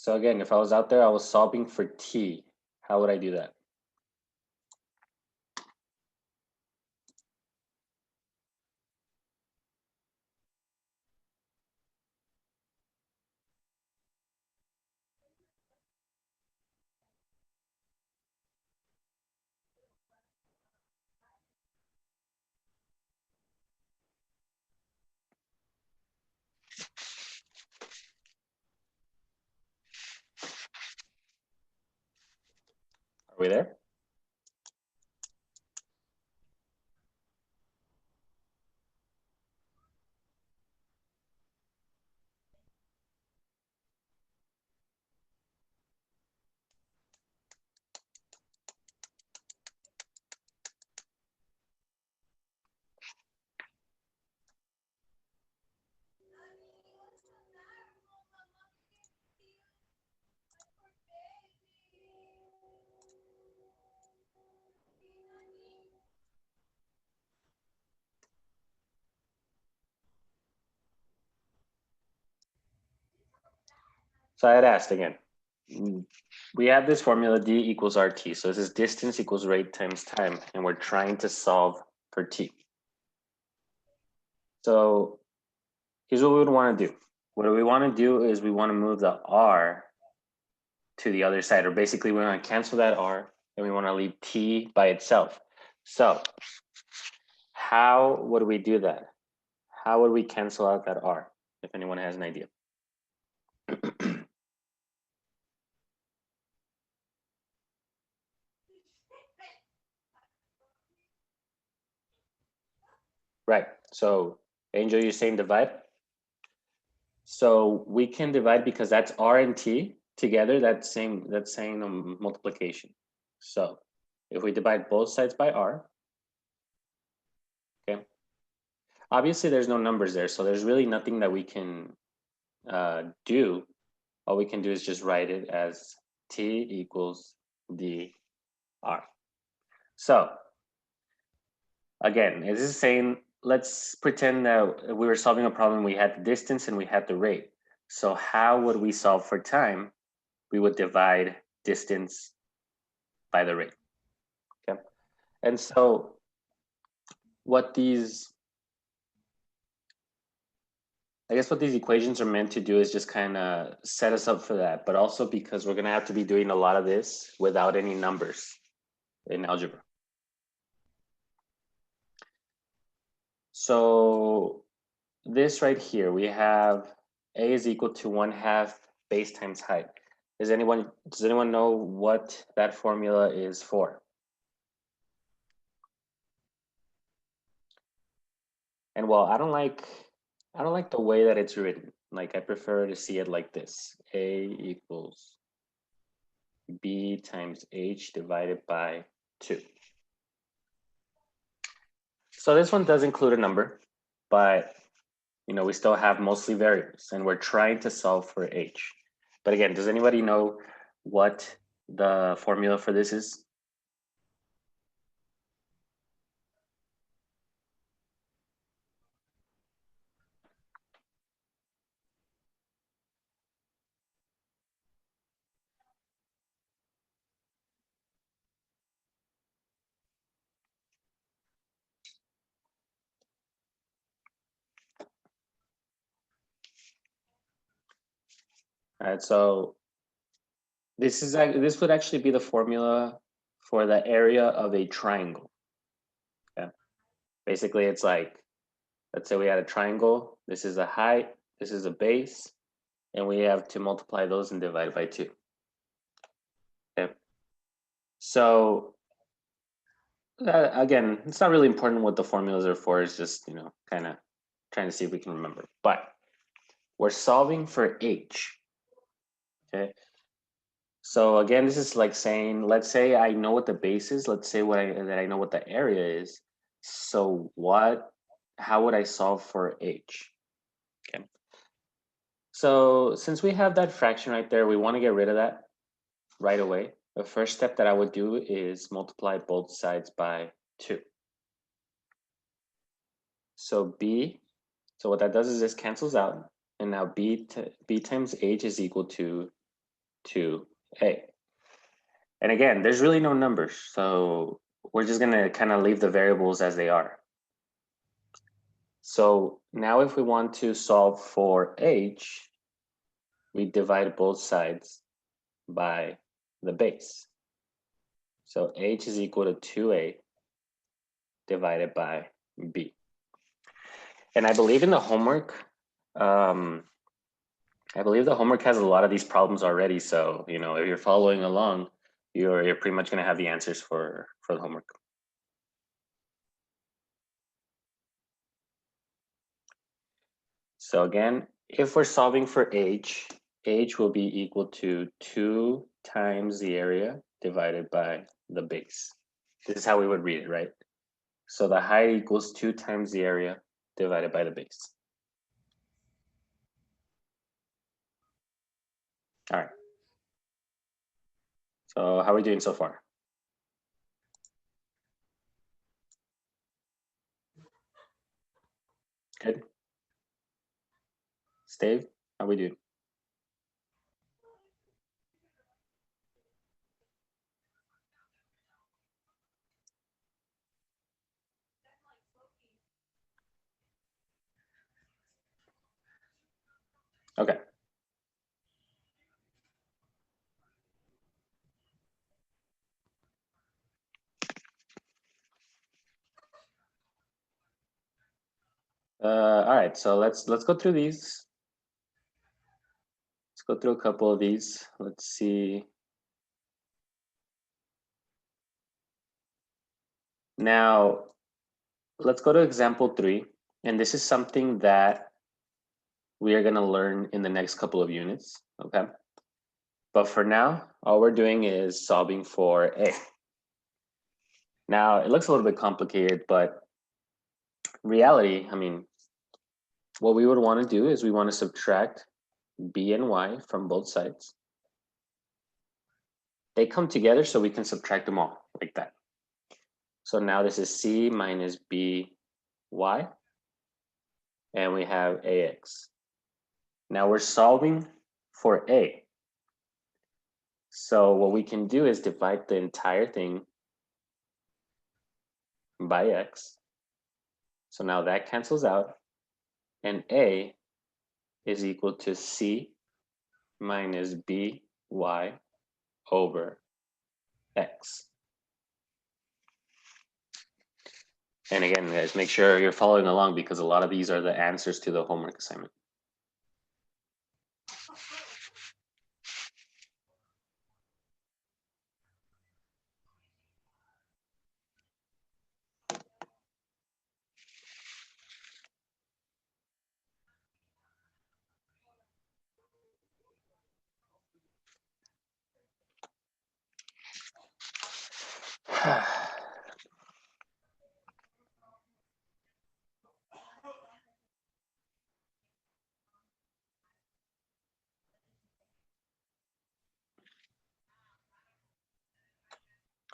So again, if I was out there, I was solving for t. How would I do that? Are we there? So I had asked again. We have this formula d equals rt. So this is distance equals rate times time, and we're trying to solve for t. So here's what we would want to do. What we want to do is we want to move the r to the other side, or basically we want to cancel that r and we want to leave t by itself. So how would we do that? How would we cancel out that r, if anyone has an idea? Right. So Angel, you're saying divide? So we can divide because that's r and t together. That's saying multiplication. So if we divide both sides by r, okay. Obviously, there's no numbers there, so there's really nothing that we can do. All we can do is just write it as t equals dr. So again, this is saying, let's pretend that we were solving a problem. We had the distance and we had the rate. So how would we solve for time? We would divide distance by the rate. Okay. And so what these, I guess what these equations are meant to do is just kind of set us up for that, but also because we're going to have to be doing a lot of this without any numbers in algebra. So this right here, we have a is equal to 1/2 base times height. Does anyone know what that formula is for? And well, I don't like the way that it's written. Like I prefer to see it like this. A equals b times h divided by 2. So this one does include a number, but we still have mostly variables and we're trying to solve for h. But again, does anybody know what the formula for this is? All right, so this would actually be the formula for the area of a triangle. Okay. Basically, it's like, let's say we had a triangle. This is a height, this is a base, and we have to multiply those and divide by 2. Okay. So again, it's not really important what the formulas are for. It's just, kind of trying to see if we can remember. But we're solving for h. Okay. So again, this is like saying, let's say I know what the base is. Let's say that I know what the area is. So how would I solve for h? Okay. So since we have that fraction right there, we want to get rid of that right away. The first step that I would do is multiply both sides by 2. So so what that does is this cancels out. And now b times h is equal to 2a. And again, there's really no numbers, so we're just gonna kind of leave the variables as they are. So now if we want to solve for h, we divide both sides by the base. So h is equal to 2a divided by b. And I believe in the homework, I believe the homework has a lot of these problems already. So, you know, if you're following along, you're pretty much going to have the answers for the homework. So again, if we're solving for h will be equal to 2 times the area divided by the base. This is how we would read it, right? So the height equals 2 times the area divided by the base. All right. So how are we doing so far? Good. Steve, how we doing? Okay. All right, so let's go through these. Let's go through a couple of these. Let's see. Now, let's go to example 3. And this is something that we are going to learn in the next couple of units, okay? But for now, all we're doing is solving for a. Now, it looks a little bit complicated, but reality, I mean, what we would want to do is we want to subtract b and y from both sides. They come together so we can subtract them all like that. So now this is c minus by, and we have ax. Now we're solving for a. So what we can do is divide the entire thing by x. So now that cancels out, and a is equal to c minus by over x. And again, guys, make sure you're following along because a lot of these are the answers to the homework assignment.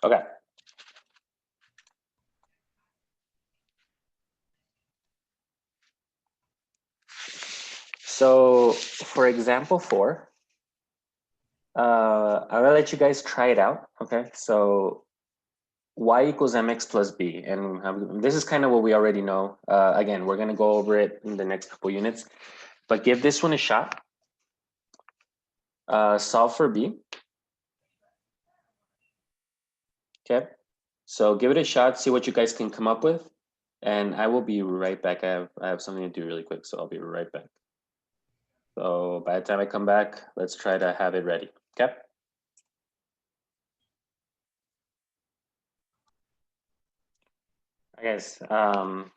Okay. So for example 4, I'm gonna let you guys try it out. Okay, so y equals mx plus b, and this is kind of what we already know. Again, we're gonna go over it in the next couple units, but give this one a shot. Solve for b. Okay, so give it a shot, see what you guys can come up with, and I will be right back. I have something to do really quick, so I'll be right back. So by the time I come back, let's try to have it ready. Okay. Guys, sorry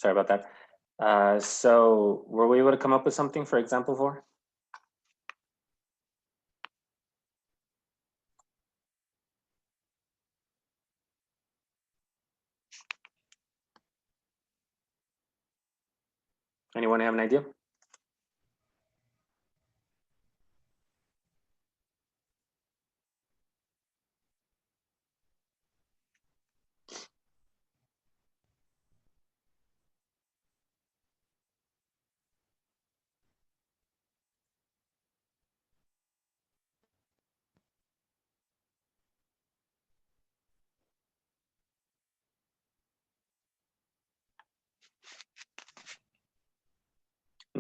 about that. So were we able to come up with something for example 4? Anyone have an idea?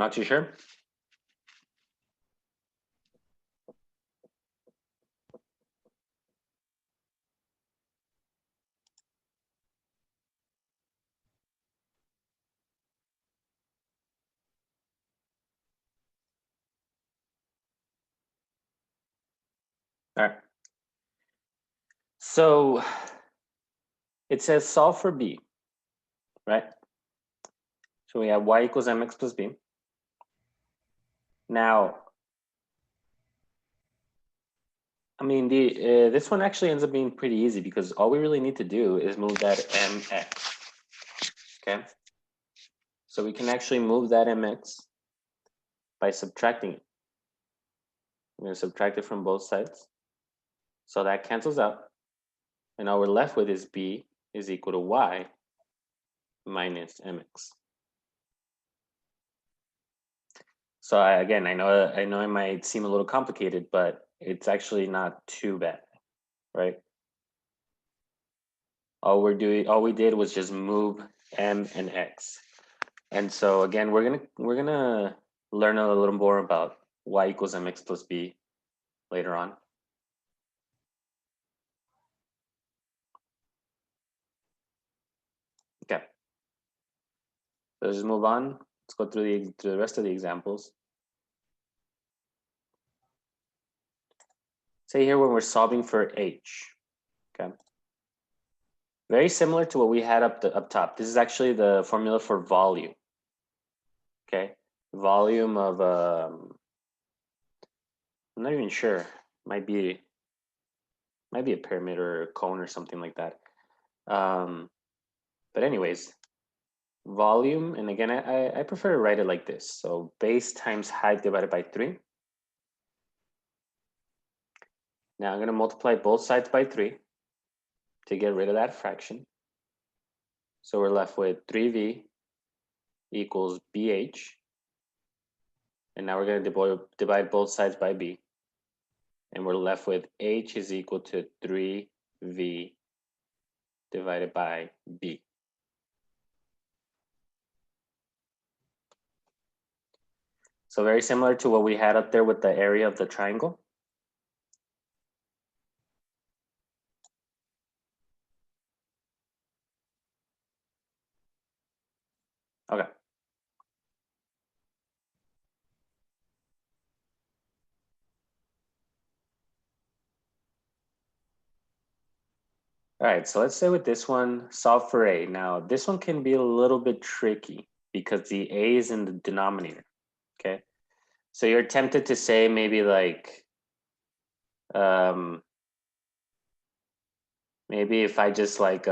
Not too sure? All right. So it says solve for b, right? So we have y equals mx plus b. Now, I mean, this one actually ends up being pretty easy because all we really need to do is move that mx, okay? So we can actually move that mx by subtracting it. We're going to subtract it from both sides. So that cancels out. And all we're left with is b is equal to y minus mx. So again, I know it might seem a little complicated, but it's actually not too bad, right? All we did was just move m and x. And so again, we're gonna learn a little more about y equals mx plus b later on. Okay. So let's just move on. Let's go through the rest of the examples. Say here when we're solving for h. Okay. Very similar to what we had up top. This is actually the formula for volume. Okay. Volume of I'm not even sure. Might be a pyramid or a cone or something like that. But anyways, volume, and again, I prefer to write it like this. So base times height divided by 3. Now I'm going to multiply both sides by 3 to get rid of that fraction. So we're left with 3v equals bh. And now we're going to divide both sides by b. And we're left with h is equal to 3v divided by b. So very similar to what we had up there with the area of the triangle. Okay. All right, so let's say with this one, solve for a. Now, this one can be a little bit tricky because the a is in the denominator, okay? So you're tempted to say maybe like, maybe if I just like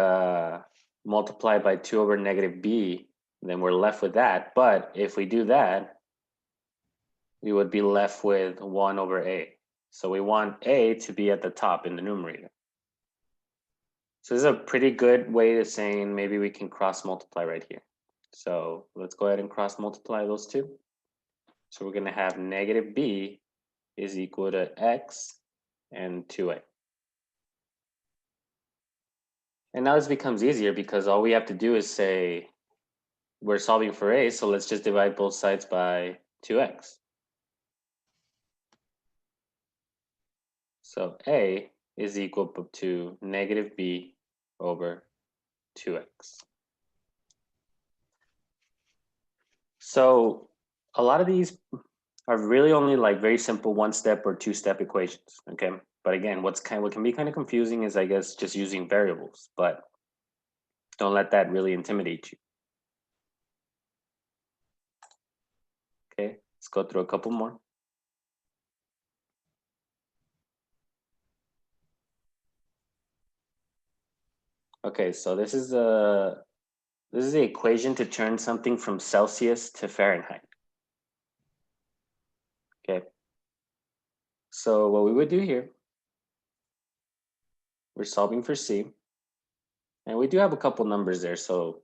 multiply by 2 over negative b, then we're left with that. But if we do that, we would be left with 1 over a. So we want a to be at the top in the numerator. So this is a pretty good way of saying maybe we can cross multiply right here. So let's go ahead and cross multiply those two. So we're going to have negative b is equal to x and 2a. And now this becomes easier because all we have to do is say we're solving for a, so let's just divide both sides by 2x. So a is equal to negative b over 2x. So a lot of these are really only like very simple one-step or two-step equations, okay? But again, what can be kind of confusing is, I guess, just using variables, but don't let that really intimidate you. Okay, let's go through a couple more. Okay, so this is the equation to turn something from Celsius to Fahrenheit. Okay, so what we would do here, we're solving for C, and we do have a couple numbers there. So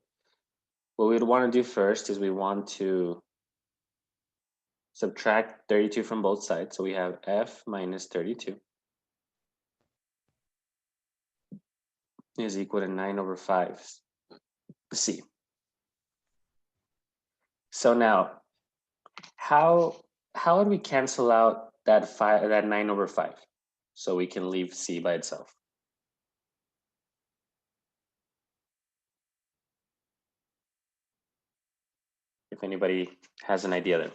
what we'd want to do first is we want to subtract 32 from both sides. So we have F minus 32 is equal to 9 over 5 C. So now how would we cancel out that 9 over 5 so we can leave C by itself? If anybody has an idea there.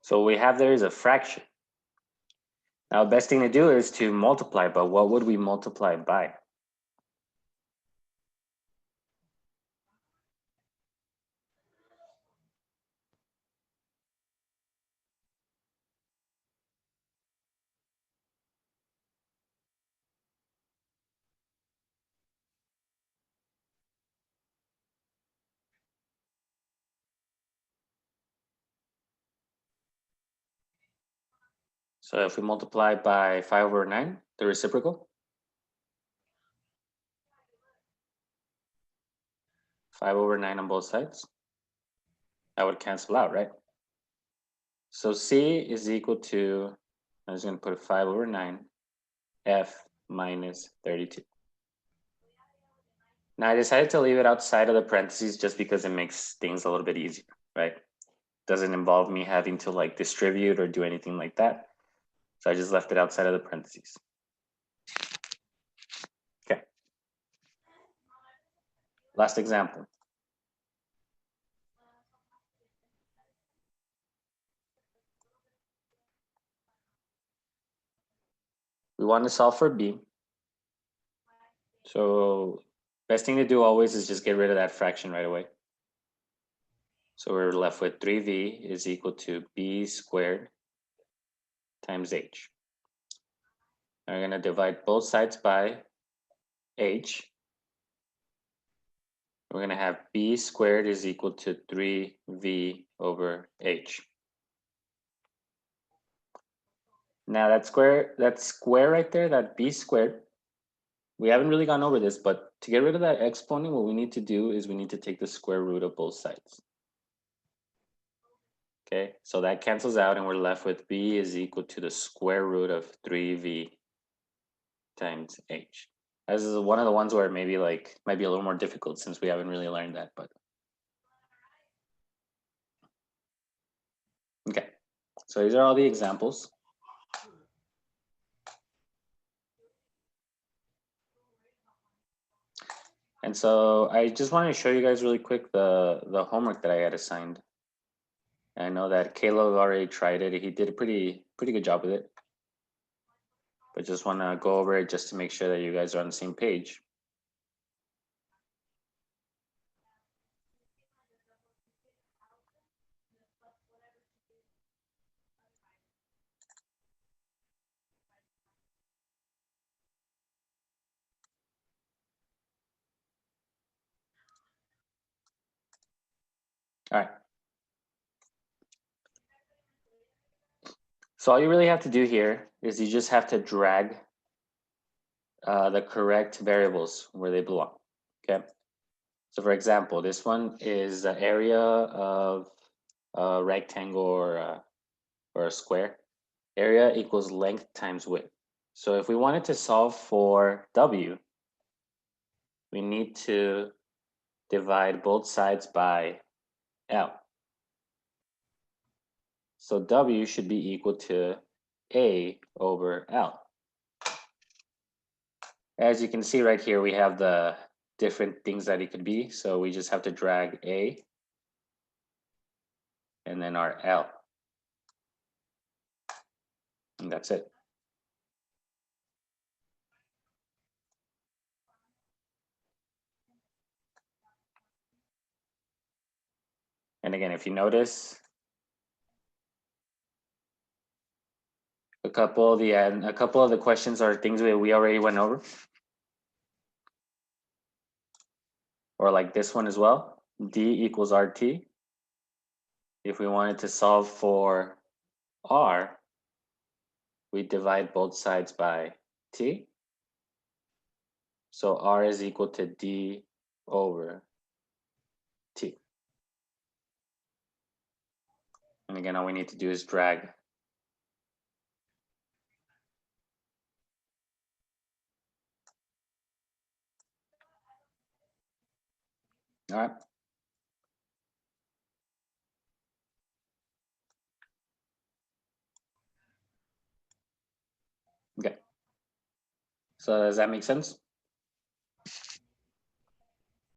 So what we have there is a fraction. Now, the best thing to do is to multiply, but what would we multiply by? So if we multiply by 5 over 9, the reciprocal, 5 over 9 on both sides, that would cancel out, right? So C is equal to, I'm just going to put 5 over 9, F minus 32. Now I decided to leave it outside of the parentheses just because it makes things a little bit easier, right? Doesn't involve me having to like distribute or do anything like that. So I just left it outside of the parentheses. Okay. Last example. We want to solve for B. So best thing to do always is just get rid of that fraction right away. So we're left with 3v is equal to b squared times h. Now we're going to divide both sides by h. We're going to have b squared is equal to 3v over h. Now that square right there, that b squared, we haven't really gone over this, but to get rid of that exponent, what we need to do is we need to take the square root of both sides. Okay, so that cancels out and we're left with b is equal to the square root of 3v times h. This is one of the ones where maybe like might be a little more difficult since we haven't really learned that, but okay. So these are all the examples. And so I just wanted to show you guys really quick the homework that I had assigned. I know that Caleb already tried it. He did a pretty good job with it. But just want to go over it just to make sure that you guys are on the same page. All right. So all you really have to do here is you just have to drag the correct variables where they belong, okay? So for example, this one is the area of a rectangle or a square. Area equals length times width. So if we wanted to solve for W, we need to divide both sides by L. So W should be equal to A over L. As you can see right here, we have the different things that it could be. So we just have to drag A and then our L. And that's it. And again, if you notice, a couple of the questions are things that we already went over. Or like this one as well, D equals RT. If we wanted to solve for R, we divide both sides by T. So R is equal to D over t. And again, all we need to do is drag all right. Okay. So does that make sense?